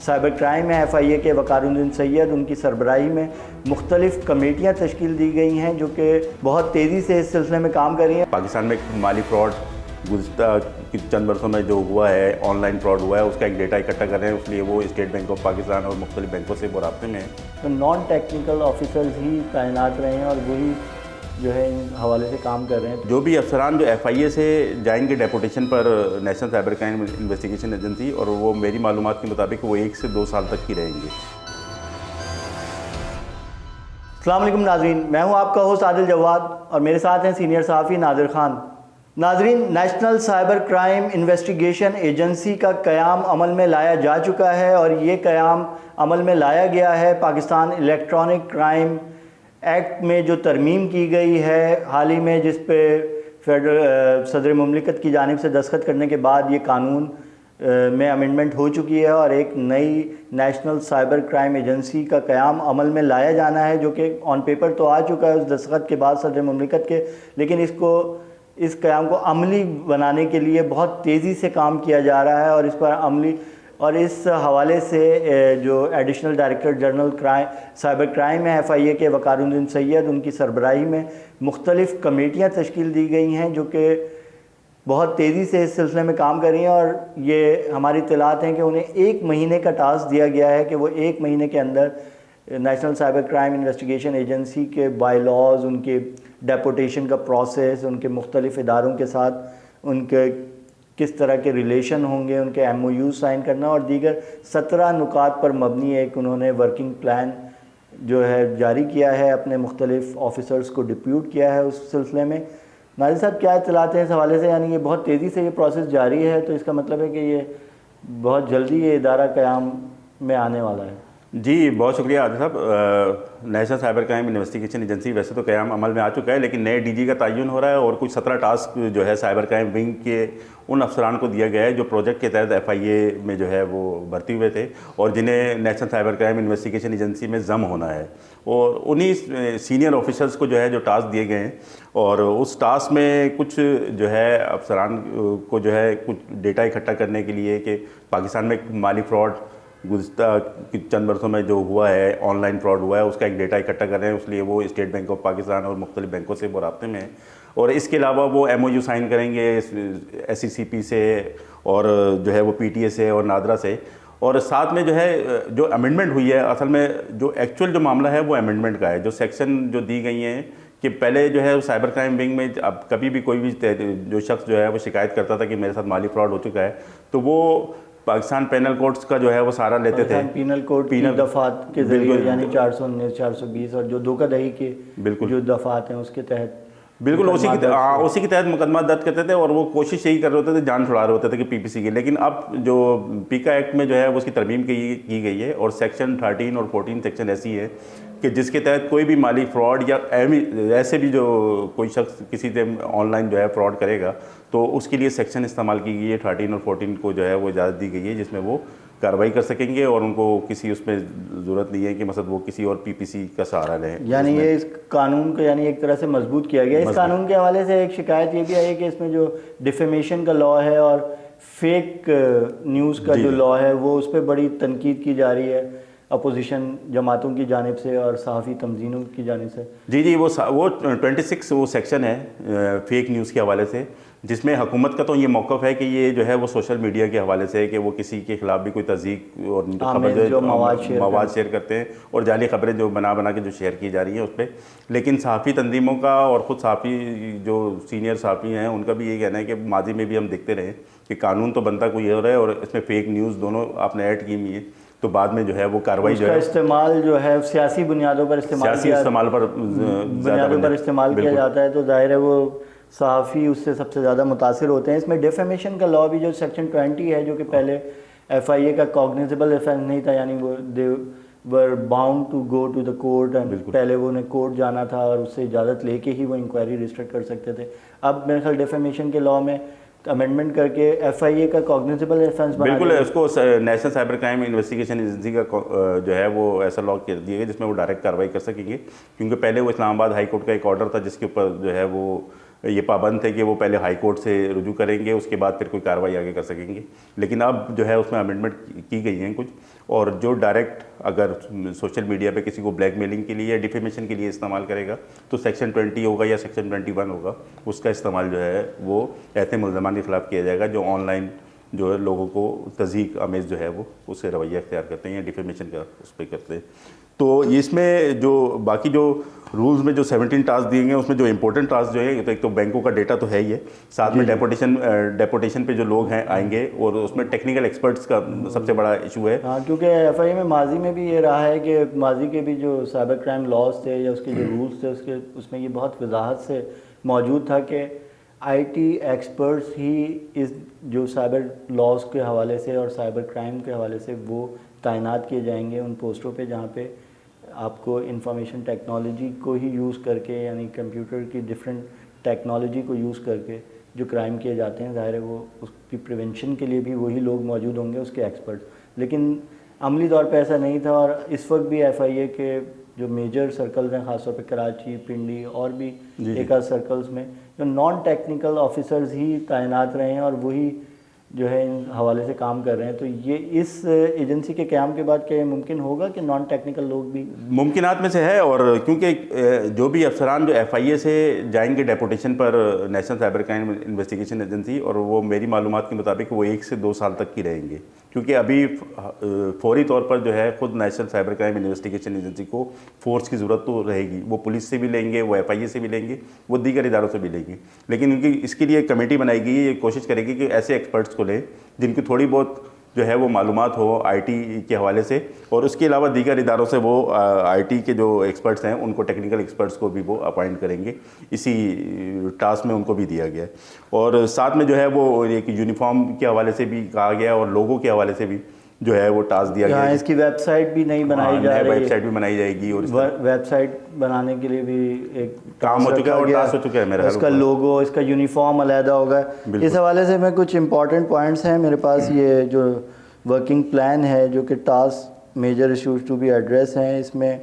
Cyber crime ہے FIA کے وقار الدین سید، ان کی سربراہی میں مختلف کمیٹیاں تشکیل دی گئی ہیں جو کہ بہت تیزی سے اس سلسلے میں کام کر رہی ہیں۔ پاکستان میں مالی فراڈ گزشتہ چند برسوں میں جو ہوا ہے، آن لائن فراڈ ہوا ہے، اس کا ایک ڈیٹا اکٹھا کر رہے ہیں، اس لیے وہ اسٹیٹ بینک آف پاکستان اور مختلف بینکوں سے رابطے میں ہیں۔ تو نان ٹیکنیکل آفیسرز ہی تعینات رہے ہیں اور وہی جو ہے ان حوالے سے کام کر رہے ہیں۔ جو بھی افسران جو FIA سے جائیں گے ڈیپوٹیشن پر national cyber crime investigation agency, اور وہ میری معلومات کے مطابق وہ 1 سے 2 سال تک کی رہیں گے۔ السلام علیکم ناظرین، میں ہوں آپ کا ہوسٹ عادل جواد اور میرے ساتھ ہیں سینئر صحافی نادر خان۔ ناظرین، national cyber crime investigation agency کا قیام عمل میں لایا جا چکا ہے، اور یہ قیام عمل میں لایا گیا ہے پاکستان الیکٹرانک کرائم ایکٹ میں جو ترمیم کی گئی ہے حال ہی میں، جس پہ صدر مملکت کی جانب سے دستخط کرنے کے بعد یہ قانون میں امینڈمنٹ ہو چکی ہے، اور ایک نئی نیشنل سائبر کرائم ایجنسی کا قیام عمل میں لایا جانا ہے، جو کہ آن پیپر تو آ چکا ہے اس دستخط کے بعد صدر مملکت کے، لیکن اس قیام کو عملی بنانے کے لیے بہت تیزی سے کام کیا جا رہا ہے، اور اس پر عملی اور اس حوالے سے جو additional director general cyber crime ہے FIA کے وقار الدین سید، ان کی سربراہی میں مختلف کمیٹیاں تشکیل دی گئی ہیں جو کہ بہت تیزی سے اس سلسلے میں کام کر رہی ہیں، اور یہ ہماری اطلاعات ہیں کہ انہیں 1 مہینے کا ٹاسک دیا گیا ہے کہ وہ 1 مہینے کے اندر national cyber crime investigation agency کے بائی لاز، ان کے ڈیپوٹیشن کا پروسیس، ان کے مختلف اداروں کے ساتھ ان کے کس طرح کے ریلیشن ہوں گے، ان کے MOU سائن کرنا اور دیگر 17 نکات پر مبنی ایک انہوں نے ورکنگ پلان جو ہے جاری کیا ہے، اپنے مختلف آفیسرز کو ڈپیوٹ کیا ہے اس سلسلے میں۔ ناظر صاحب، کیا اطلاعات ہیں اس حوالے سے؟ یعنی یہ بہت تیزی سے یہ پروسیس جاری ہے، تو اس کا مطلب ہے کہ یہ بہت جلدی یہ ادارہ قیام میں آنے والا ہے۔ جی، بہت شکریہ عادل صاحب۔ National cyber crime investigation agency ویسے تو قیام عمل میں آ چکا ہے، لیکن نئے DG کا تعین ہو رہا ہے، اور کچھ 17 ٹاسک جو ہے سائبر کرائم ونگ کے ان افسران کو دیا گیا ہے جو پروجیکٹ کے تحت FIA میں جو ہے وہ بھرتی ہوئے تھے، اور جنہیں national cyber crime investigation agency میں ضم ہونا ہے، اور انہی سینئر آفیسرز کو جو ہے جو ٹاسک دیے گئے ہیں، اور اس ٹاسک میں کچھ جو ہے افسران کو جو ہے کچھ ڈیٹا اکٹھا کرنے کے لیے کہ پاکستان میں مالی فراڈ گزشتہ چند برسوں میں جو ہوا ہے، آن لائن فراڈ ہوا ہے، اس کا ایک ڈیٹا اکٹھا کر رہے ہیں، اس لیے وہ اسٹیٹ بینک آف پاکستان اور مختلف بینکوں سے رابطے میں ہیں، اور اس کے علاوہ وہ MOU سائن کریں گے SECP سے، اور جو ہے وہ PTA سے اور نادرا سے، اور ساتھ میں جو ہے جو امینڈمنٹ ہوئی ہے، اصل میں جو ایکچوئل جو معاملہ ہے وہ امینڈمنٹ کا ہے، جو سیکشن جو دی گئی ہیں کہ پہلے جو ہے سائبر کرائم ونگ میں اب کبھی بھی کوئی بھی جو شخص جو ہے وہ شکایت کرتا تھا کہ میرے ساتھ مالی فراڈ ہو چکا ہے، تو وہ پاکستان پینل کوڈز کا جو ہے وہ سہارا لیتے تھے، پینل کوڈ کی دفعات کے ذریعے، یعنی 419 420 اور جو دھوکہ دہی کے جو دفعات ہیں اس کے تحت بالکل اسی کے تحت مقدمہ درج کرتے تھے، اور وہ کوشش یہی کر رہے ہوتے تھے، جان چھڑا رہے ہوتے تھے کہ PPC کی۔ لیکن اب جو پیکا ایکٹ میں جو ہے وہ اس کی ترمیم کی گئی ہے، اور سیکشن 13 اور 14 سیکشن ایسی ہے کہ جس کے تحت کوئی بھی مالی فراڈ یا ایسے بھی جو کوئی شخص کسی سے آن لائن جو ہے فراڈ کرے گا، تو اس کے لیے سیکشن استعمال کی گئی ہے 13 اور 14 کو جو ہے وہ اجازت دی گئی ہے، جس میں وہ کارروائی کر سکیں گے، اور ان کو کسی اس میں ضرورت نہیں ہے کہ مثلا وہ کسی اور PPC کا سہارا لیں۔ یعنی یہ اس قانون کو یعنی ایک طرح سے مضبوط کیا گیا۔ اس قانون کے حوالے سے ایک شکایت یہ بھی آئی ہے کہ اس میں جو ڈیفیمیشن کا لا ہے اور فیک نیوز کا جو لا ہے، وہ اس پہ بڑی تنقید کی جا رہی ہے اپوزیشن جماعتوں کی جانب سے اور صحافی تنظیموں کی جانب سے۔ جی، وہ 26 وہ سیکشن ہے فیک نیوز کے حوالے سے، جس میں حکومت کا تو یہ موقف ہے کہ یہ جو ہے وہ سوشل میڈیا کے حوالے سے ہے کہ وہ کسی کے خلاف بھی کوئی تصدیق اور خبر جو مواد شیئر کرتے ہیں، اور جعلی خبریں جو بنا کے جو شیئر کی جا رہی ہیں اس پہ۔ لیکن صحافی تنظیموں کا اور خود صحافی جو سینئر صحافی ہیں ان کا بھی یہ کہنا ہے کہ ماضی میں بھی ہم دیکھتے رہے کہ قانون تو بنتا کوئی ہو رہا ہے، اور اس میں فیک نیوز دونوں آپ نے ایڈ کی ہوئی ہے، تو بعد میں جو ہے وہ کارروائی جو ہے استعمال جو ہے سیاسی بنیادوں پر استعمال کیا جاتا ہے، تو ظاہر ہے وہ صحافی اس سے سب سے زیادہ متاثر ہوتے ہیں۔ اس میں ڈیفیمیشن کا لا بھی جو سیکشن 20 ہے، جو کہ پہلے FIA کا کوگنیزیبل افینس نہیں تھا، یعنی وہ they were bound to go to the court, پہلے وہ انہیں کورٹ جانا تھا اور اس سے اجازت لے کے ہی وہ انکوائری رجسٹر کر سکتے تھے۔ اب میرے خیال ڈیفیمیشن کے لا میں امینڈمنٹ کر کے FIA کا کوگنیزیبل افینس بنا بالکل اس کو national cyber crime investigation agency کا جو ہے وہ ایسا لا کر دیا گیا جس میں وہ ڈائریکٹ کارروائی کر سکیں گے، کیونکہ پہلے وہ اسلام آباد ہائی کورٹ کا ایک آرڈر تھا جس کے اوپر جو ہے وہ یہ پابند تھے کہ وہ پہلے ہائی کورٹ سے رجوع کریں گے, اس کے بعد پھر کوئی کارروائی آگے کر سکیں گے. لیکن اب جو ہے اس میں امینڈمنٹ کی گئی ہیں کچھ, اور جو ڈائریکٹ اگر سوشل میڈیا پہ کسی کو بلیک میلنگ کے لیے یا ڈیفیمیشن کے لیے استعمال کرے گا تو سیکشن 20 ہوگا یا سیکشن 21 ہوگا, اس کا استعمال جو ہے وہ ایسے ملزمان کے خلاف کیا جائے گا جو آن لائن جو ہے لوگوں کو تضحیک آمیز جو ہے وہ اس سے رویہ اختیار کرتے ہیں یا ڈیفیمیشن کا اس پہ کرتے ہیں. تو اس میں جو باقی جو رولز میں جو 17 ٹاسک دیے گئے ہیں اس میں جو امپورٹنٹ ٹاسک جو ہے تو ایک تو بینکوں کا ڈیٹا تو ہے ہی ہے, ساتھ میں ڈیپوٹیشن پہ جو لوگ ہیں آئیں گے, اور اس میں ٹیکنیکل ایکسپرٹس کا سب سے بڑا ایشو ہے. ہاں, کیونکہ ایف آئی اے میں ماضی میں بھی یہ رہا ہے کہ ماضی کے بھی جو سائبر کرائم لاز تھے یا اس کے جو رولز تھے اس میں یہ بہت وضاحت سے موجود تھا کہ آئی ٹی ایکسپرٹس ہی اس جو سائبر لاز کے حوالے سے اور سائبر کرائم کے حوالے سے وہ تعینات کیے جائیں گے ان پوسٹوں پہ جہاں پہ آپ کو انفارمیشن ٹیکنالوجی کو ہی یوز کر کے, یعنی کمپیوٹر کی ڈفرینٹ ٹیکنالوجی کو یوز کر کے جو کرائم کیے جاتے ہیں, ظاہر ہے وہ اس کی پریونشن کے لیے بھی وہی لوگ موجود ہوں گے اس کے ایکسپرٹ. لیکن عملی طور پہ ایسا نہیں تھا, اور اس وقت بھی ایف آئی اے کے جو میجر سرکلز ہیں خاص طور پہ کراچی, پنڈی اور بھی ایک آدھ سرکلز میں جو نان ٹیکنیکل آفیسرز ہی تعینات رہے ہیں اور وہی جو ہے ان حوالے سے کام کر رہے ہیں. تو یہ اس ایجنسی کے قیام کے بعد کیا یہ ممکن ہوگا کہ نان ٹیکنیکل لوگ بھی ممکنات میں سے ہے, اور کیونکہ جو بھی افسران جو ایف آئی اے سے جائیں گے ڈیپوٹیشن پر national cyber crime investigation agency, اور وہ میری معلومات کے مطابق وہ 1 سے 2 سال تک کی رہیں گے, کیونکہ ابھی فوری طور پر جو ہے خود national cyber crime investigation agency کو فورس کی ضرورت تو رہے گی. وہ پولیس سے بھی لیں گے, وہ ایف آئی اے سے بھی لیں گے, وہ دیگر اداروں سے بھی لیں گے, لیکن ان کی اس کے لیے ایک کمیٹی بنائی گئی ہے, یہ کوشش کرے گی کہ ایسے ایکسپرٹس کو لیں جن کی تھوڑی بہت جو ہے وہ معلومات ہو آئی ٹی کے حوالے سے, اور اس کے علاوہ دیگر اداروں سے وہ آئی ٹی کے جو ایکسپرٹس ہیں ان کو ٹیکنیکل ایکسپرٹس کو بھی وہ اپائنٹ کریں گے. اسی ٹاسک میں ان کو بھی دیا گیا ہے, اور ساتھ میں جو ہے وہ ایک یونیفارم کے حوالے سے بھی کہا گیا ہے, اور لوگوں کے حوالے سے بھی جو ہے وہ ٹاسک دیا گیا ہے. اس کی ویب سائٹ بھی نہیں بنائی جا رہی ہے, ویب سائٹ بھی بنائی جائے گی, اور ویب سائٹ بنانے کے لیے بھی ایک کام ہو چکا ہے اور ٹاسک ہو چکا ہے میرا, اس کا لوگو, اس کا یونیفارم علیحدہ ہوگا. اس حوالے سے میں کچھ امپورٹنٹ پوائنٹس ہیں میرے پاس, یہ جو ورکنگ پلان ہے جو کہ task major issues to be address ہیں, اس میں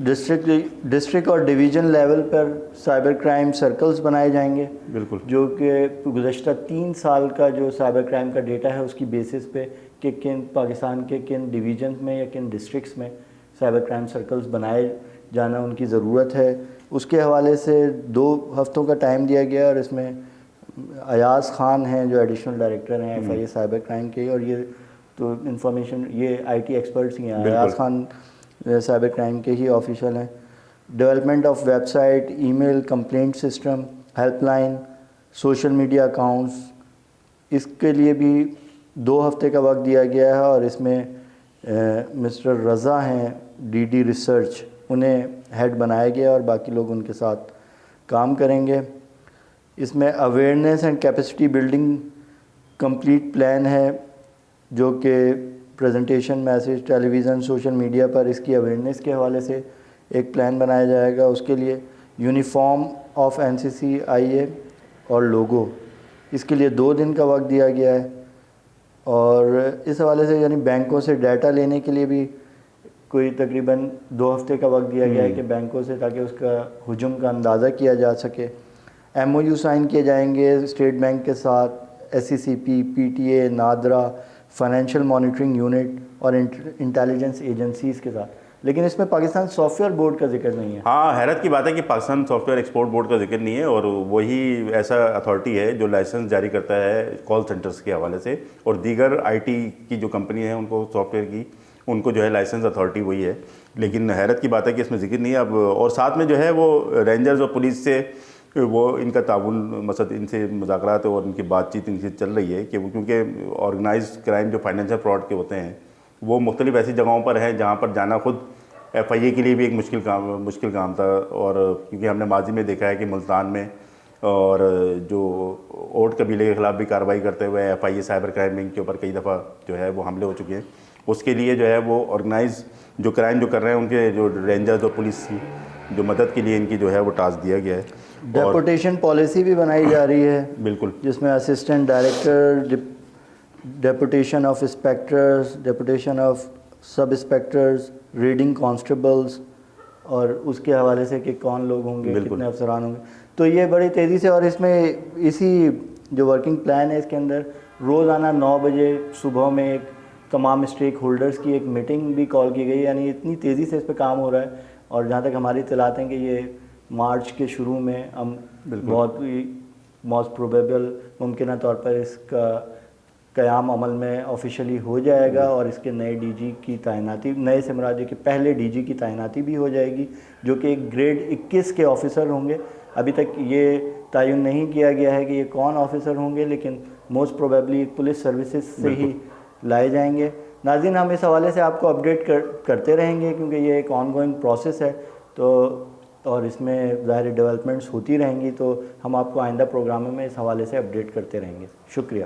ڈسٹرکٹ اور ڈویژن لیول پر سائبر کرائم سرکلز بنائے جائیں گے, بالکل, جو کہ گزشتہ 3 سال کا جو سائبر کرائم کا ڈیٹا ہے اس کی بیسس پہ کہ کن پاکستان کے کن ڈویژنز میں یا کن ڈسٹرکٹس میں سائبر کرائم سرکلز بنائے جانا ان کی ضرورت ہے. اس کے حوالے سے 2 ہفتوں کا ٹائم دیا گیا, اور اس میں ایاز خان ہیں جو ایڈیشنل ڈائریکٹر ہیں F I A cyber crime کے, اور یہ تو انفارمیشن یہ آئی ٹی ایکسپرٹس ہی ہیں. ایاز خان سائبر کرائم کے ہی آفیشل ہیں. Development of website, email complaint system, helpline, social media accounts, اس کے لیے بھی 2 ہفتے کا وقت دیا گیا ہے, اور اس میں مسٹر رضا ہیں ڈی ڈی ریسرچ, انہیں ہیڈ بنایا گیا اور باقی لوگ ان کے ساتھ کام کریں گے. اس میں awareness and capacity building complete plan ہے جو کہ پریزنٹیشن, میسیج, ٹیلی ویژن, سوشل میڈیا پر اس کی اویئرنیس کے حوالے سے ایک پلان بنایا جائے گا. اس کے لیے یونیفارم آف این سی سی آئی اے اور لوگو, اس کے لیے 2 دن کا وقت دیا گیا ہے. اور اس حوالے سے یعنی بینکوں سے ڈیٹا لینے کے لیے بھی کوئی تقریباً 2 ہفتے کا وقت دیا گیا ہے کہ بینکوں سے, تاکہ اس کا حجم کا اندازہ کیا جا سکے. ایم او یو سائن کیے جائیں گے اسٹیٹ بینک کے ساتھ, S C C P, P T A, NADRA, financial monitoring unit اور انٹیلیجنس ایجنسیز کے ساتھ. لیکن اس میں پاکستان سافٹ ویئر بورڈ کا ذکر نہیں ہے. ہاں, حیرت کی بات ہے کہ Pakistan soft where export board کا ذکر نہیں ہے, اور وہی ایسا اتھارٹی ہے جو لائسنس جاری کرتا ہے کال سینٹرز کے حوالے سے, اور دیگر آئی ٹی کی جو کمپنی ہیں ان کو سافٹ ویئر کی ان کو جو ہے لائسنس اتھارٹی وہی ہے. لیکن حیرت کی بات ہے کہ اس میں ذکر نہیں ہے اب. اور ساتھ میں جو ہے وہ رینجرز اور پولیس سے وہ ان کا تعاون, مثلا ان سے مذاکرات اور ان کی بات چیت ان سے چل رہی ہے کہ وہ, کیونکہ آرگنائزڈ کرائم جو فائنینشیل فراڈ کے ہوتے ہیں وہ مختلف ایسی جگہوں پر ہیں جہاں پر جانا خود ایف آئی اے کے لیے بھی ایک مشکل کام تھا. اور کیونکہ ہم نے ماضی میں دیکھا ہے کہ ملتان میں اور جو اوٹ قبیلے کے خلاف بھی کارروائی کرتے ہوئے F I A cyber crime wing کے اوپر کئی دفعہ جو ہے وہ حملے ہو چکے ہیں. اس کے لیے جو ہے وہ آرگنائز جو کرائم جو کر رہے ہیں ان کے جو رینجرز اور پولیس کی جو مدد کے لیے ان کی جو ہے وہ ٹاسک دیا گیا ہے. ڈیپوٹیشن پالیسی بھی بنائی جا رہی ہے, بالکل, جس میں assistant director, deputation of inspectors, deputation of sub inspectors, reading constables اور اس کے حوالے سے کہ کون لوگ ہوں گے, کتنے افسران ہوں گے. تو یہ بڑی تیزی سے, اور اس میں اسی جو ورکنگ پلان ہے اس کے اندر روزانہ 9 بجے صبح میں ایک تمام اسٹیک ہولڈرز کی ایک میٹنگ بھی کال کی گئی. یعنی اتنی تیزی سے اس پہ کام ہو رہا ہے, اور جہاں تک ہماری اطلاعات ہیں کہ یہ مارچ کے شروع میں ہم بہت موسٹ پروبیبل ممکنہ طور پر اس کا قیام عمل میں آفیشیلی ہو جائے گا, اور اس کے نئے ڈی جی کی تعیناتی, نئے سے مراد کہ پہلے ڈی جی کی تعیناتی بھی ہو جائے گی, جو کہ ایک گریڈ 21 کے آفیسر ہوں گے. ابھی تک یہ تعین نہیں کیا گیا ہے کہ یہ کون آفیسر ہوں گے, لیکن موسٹ پروبیبلی پولیس سروسز سے ہی لائے جائیں گے. ناظرین, ہم اس حوالے سے آپ کو اپڈیٹ کرتے رہیں گے, کیونکہ یہ ایک آن گوئنگ پروسیس ہے, تو اور اس میں ظاہر ڈیولپمنٹس ہوتی رہیں گی, تو ہم آپ کو آئندہ پروگراموں میں اس حوالے سے اپڈیٹ کرتے رہیں گے. شکریہ.